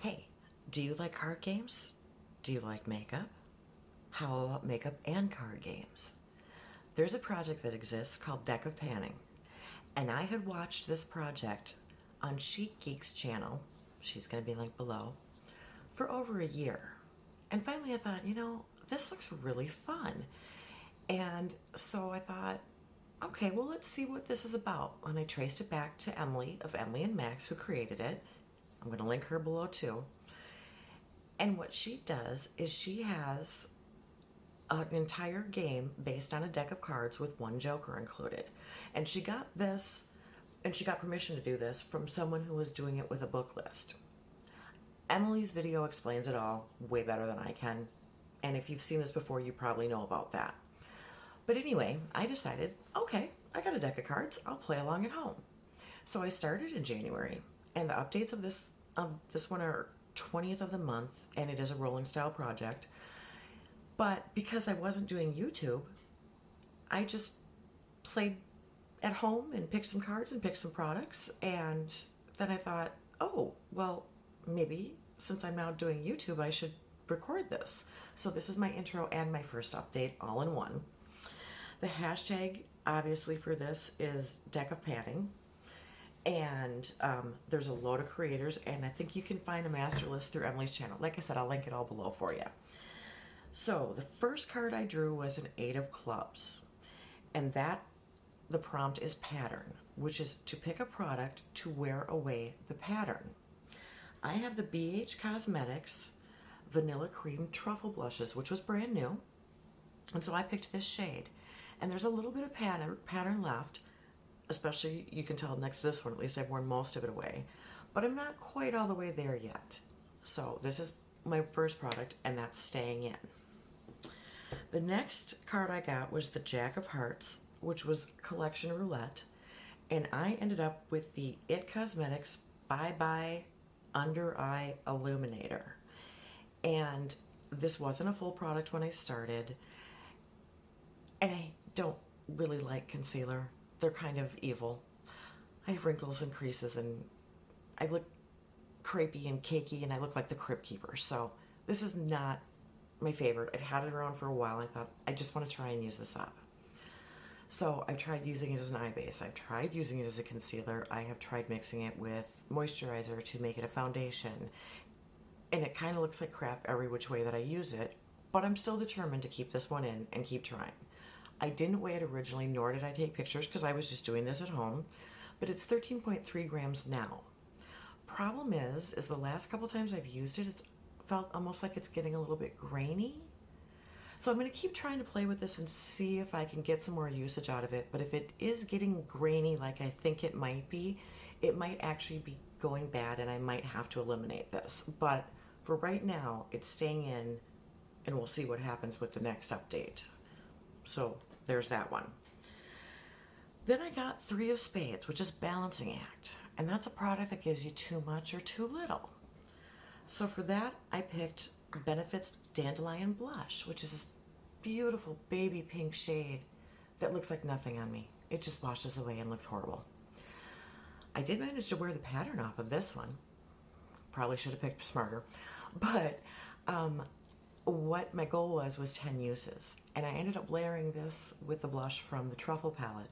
Hey, do you like card games? Do you like makeup? How about makeup and card games? There's a project that exists called Deck of Panning, and I had watched this project on Chic Geek's channel, she's going to be linked below, for over a year. And finally I thought, this looks really fun. And so I thought, okay, well, let's see what this is about. And I traced it back to Emily of Emily and Max, who created it. I'm going to link her below too. And what she does is she has an entire game based on a deck of cards with one joker included. And she got this, and she got permission to do this from someone who was doing it with a book list. Emily's video explains it all way better than I can. And if you've seen this before, you probably know about that. But anyway, I decided, okay, I got a deck of cards, I'll play along at home. So I started in January, and the updates of this one are 20th of the month, and it is a rolling style project. But because I wasn't doing YouTube, I just played at home and picked some cards and picked some products. And then I thought, oh, well, maybe since I'm now doing YouTube, I should record this. So this is my intro and my first update all in one. The hashtag, obviously, for this is Deck of Panning. And there's a load of creators, and I think you can find a master list through Emily's channel. Like I said, I'll link it all below for you. So the first card I drew was an 8 of clubs, and the prompt is pattern, which is to pick a product to wear away the pattern. I have the BH Cosmetics Vanilla Cream Truffle Blushes, which was brand new, and so I picked this shade. And there's a little bit of pattern left, especially you can tell next to this one, at least I've worn most of it away, but I'm not quite all the way there yet. So this is my first product, and that's staying in. The next card I got was the Jack of Hearts, which was Collection Roulette, and I ended up with the IT Cosmetics Bye Bye Under Eye Illuminator. And this wasn't a full product when I started, and I don't really like concealer. They're kind of evil. I have wrinkles and creases, and I look crepey and cakey, and I look like the Crypt Keeper. So this is not my favorite. I've had it around for a while. I thought, I just want to try and use this up. So I tried using it as an eye base. I've tried using it as a concealer. I have tried mixing it with moisturizer to make it a foundation. And it kind of looks like crap every which way that I use it, but I'm still determined to keep this one in and keep trying. I didn't weigh it originally, nor did I take pictures because I was just doing this at home, but it's 13.3 grams now. Problem is the last couple times I've used it, it's felt almost like it's getting a little bit grainy. So I'm going to keep trying to play with this and see if I can get some more usage out of it. But if it is getting grainy like I think it might be, it might actually be going bad and I might have to eliminate this. But for right now, it's staying in, and we'll see what happens with the next update. So there's that one. Then I got 3 of Spades, which is Balancing Act. And that's a product that gives you too much or too little. So for that, I picked Benefit's Dandelion Blush, which is this beautiful baby pink shade that looks like nothing on me. It just washes away and looks horrible. I did manage to wear the pattern off of this one. Probably should have picked smarter. But what my goal was 10 uses. And I ended up layering this with the blush from the Truffle palette,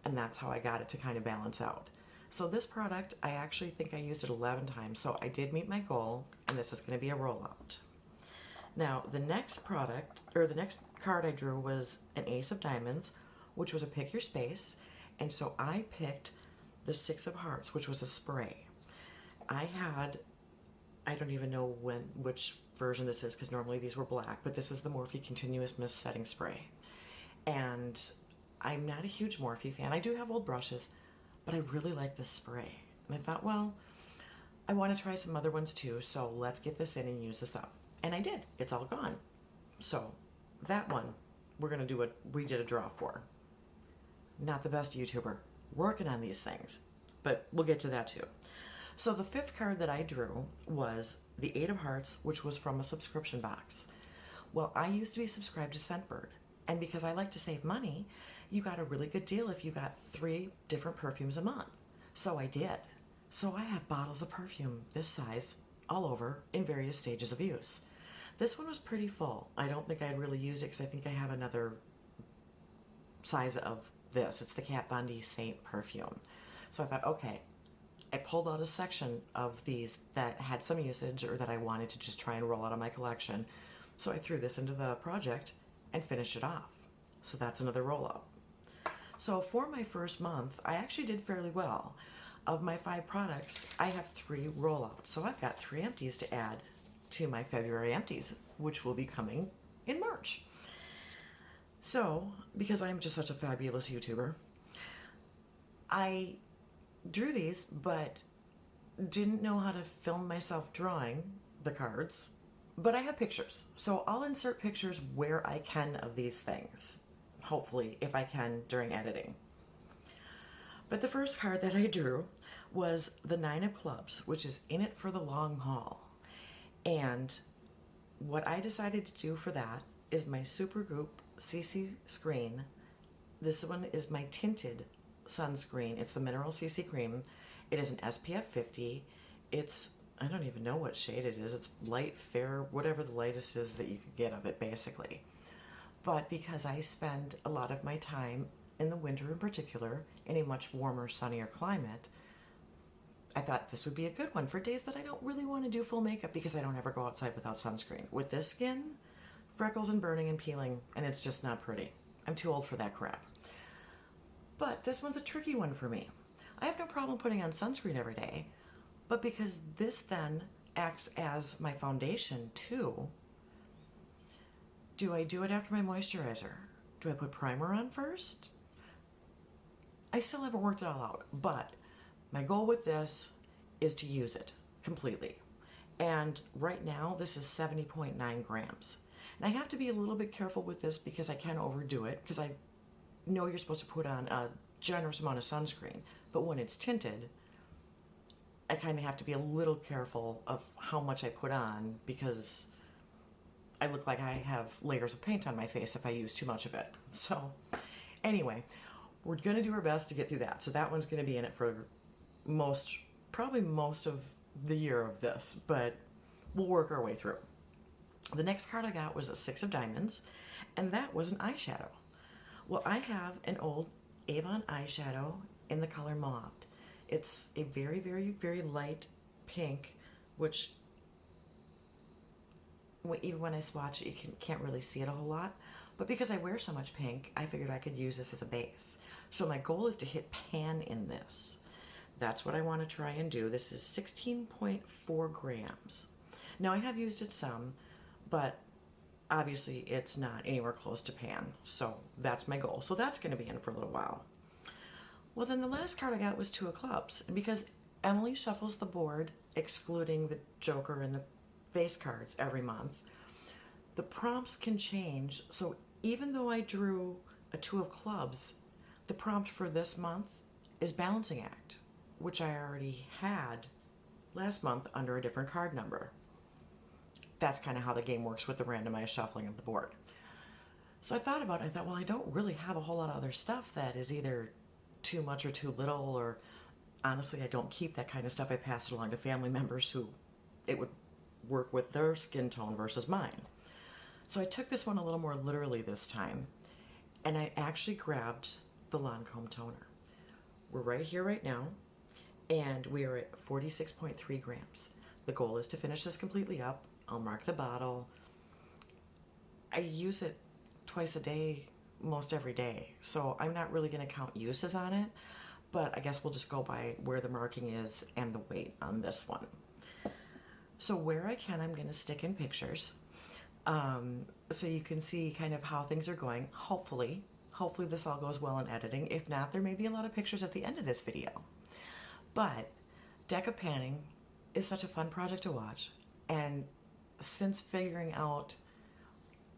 and that's how I got it to kind of balance out. So this product, I actually think I used it 11 times, so I did meet my goal, and this is going to be a rollout. Now, the next product, or the next card I drew was an Ace of Diamonds, which was a pick your space, and so I picked the 6 of Hearts, which was a spray. I don't even know which version this is, because normally these were black, but this is the Morphe Continuous Mist Setting Spray. And I'm not a huge Morphe fan. I do have old brushes, but I really like this spray. And I thought, well, I want to try some other ones too, so let's get this in and use this up. And I did. It's all gone. So that one, we're going to do what we did a draw for. Not the best YouTuber. Working on these things. But we'll get to that too. So the 5th card that I drew was the 8 of Hearts, which was from a subscription box. Well, I used to be subscribed to Scentbird, and because I like to save money, you got a really good deal if you got 3 different perfumes a month. So I did. So I have bottles of perfume this size all over in various stages of use. This one was pretty full. I don't think I'd really used it because I think I have another size of this. It's the Kat Von D Saint perfume. So I thought, okay, I pulled out a section of these that had some usage or that I wanted to just try and roll out of my collection. So I threw this into the project and finished it off. So that's another rollout. So for my first month, I actually did fairly well. Of my 5 products, I have 3 rollouts. So I've got 3 empties to add to my February empties, which will be coming in March. So, because I'm just such a fabulous YouTuber, I drew these, but didn't know how to film myself drawing the cards. But I have pictures, so I'll insert pictures where I can of these things. Hopefully, if I can during editing. But the first card that I drew was the 9 of Clubs, which is in it for the long haul. And what I decided to do for that is my Supergroup CC screen. This one is my Tinted Sunscreen. It's the Mineral CC Cream. It is an SPF 50. It's, I don't even know what shade it is. It's light, fair, whatever the lightest is that you could get of it, basically. But because I spend a lot of my time in the winter in particular in a much warmer, sunnier climate, I thought this would be a good one for days that I don't really want to do full makeup because I don't ever go outside without sunscreen. With this skin, freckles and burning and peeling, and it's just not pretty. I'm too old for that crap. But this one's a tricky one for me. I have no problem putting on sunscreen every day, but because this then acts as my foundation too, do I do it after my moisturizer? Do I put primer on first? I still haven't worked it all out, but my goal with this is to use it completely. And right now, this is 70.9 grams. And I have to be a little bit careful with this because I can overdo it, because I know you're supposed to put on a generous amount of sunscreen. But when it's tinted, I kind of have to be a little careful of how much I put on because I look like I have layers of paint on my face if I use too much of it. So anyway, we're going to do our best to get through that. So that one's going to be in it for probably most of the year of this, but we'll work our way through. The next card I got was a 6 of Diamonds, and that was an eyeshadow. Well, I have an old Avon eyeshadow in the color Mauve. It's a very, very, very light pink, which even when I swatch it, you can't really see it a whole lot. But because I wear so much pink, I figured I could use this as a base. So my goal is to hit pan in this. That's what I want to try and do. This is 16.4 grams. Now, I have used it some, but obviously it's not anywhere close to pan. So that's my goal. So that's going to be in for a little while. Well, then the last card I got was 2 of Clubs. And because Emily shuffles the board, excluding the Joker and the face cards every month, the prompts can change. So even though I drew a 2 of Clubs, the prompt for this month is Balancing Act, which I already had last month under a different card number. That's kind of how the game works with the randomized shuffling of the board. So I thought, well, I don't really have a whole lot of other stuff that is either too much or too little, or honestly, I don't keep that kind of stuff. I pass it along to family members who it would work with their skin tone versus mine. So I took this one a little more literally this time, and I actually grabbed the Lancome toner. We're right here right now, and we are at 46.3 grams. The goal is to finish this completely up. I'll mark the bottle. I use it twice a day, most every day, so I'm not really going to count uses on it, but I guess we'll just go by where the marking is and the weight on this one. So where I can, I'm going to stick in pictures so you can see kind of how things are going. Hopefully this all goes well in editing. If not, there may be a lot of pictures at the end of this video. But Deck of Panning is such a fun project to watch, and since figuring out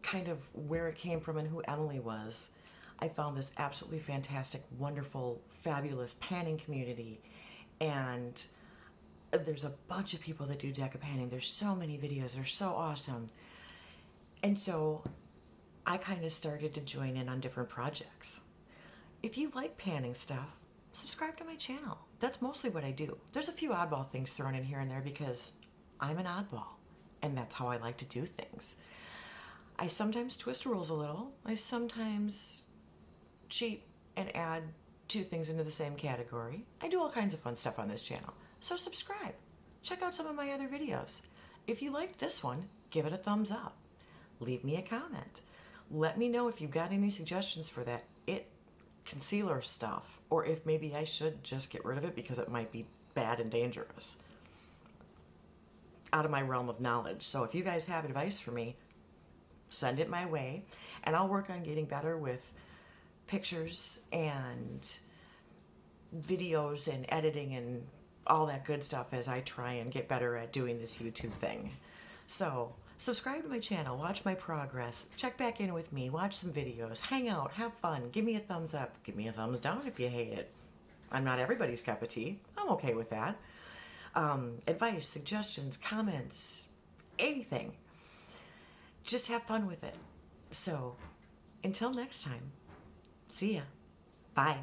kind of where it came from and who Emily was, I found this absolutely fantastic, wonderful, fabulous panning community. And there's a bunch of people that do Deck of Panning. There's so many videos. They're so awesome. And so I kind of started to join in on different projects. If you like panning stuff, subscribe to my channel. That's mostly what I do. There's a few oddball things thrown in here and there because I'm an oddball, and that's how I like to do things. I sometimes twist rules a little. I sometimes cheat and add two things into the same category. I do all kinds of fun stuff on this channel. So subscribe. Check out some of my other videos. If you liked this one, give it a thumbs up. Leave me a comment. Let me know if you've got any suggestions for that concealer stuff, or if maybe I should just get rid of it because it might be bad and dangerous. Out of my realm of knowledge. So if you guys have advice for me, send it my way, and I'll work on getting better with pictures and videos and editing and all that good stuff as I try and get better at doing this YouTube thing. So subscribe to my channel, watch my progress, check back in with me, watch some videos, hang out, have fun, give me a thumbs up, give me a thumbs down if you hate it. I'm not everybody's cup of tea. I'm okay with that. Advice, suggestions, comments, anything. Just have fun with it. So until next time, see ya. Bye.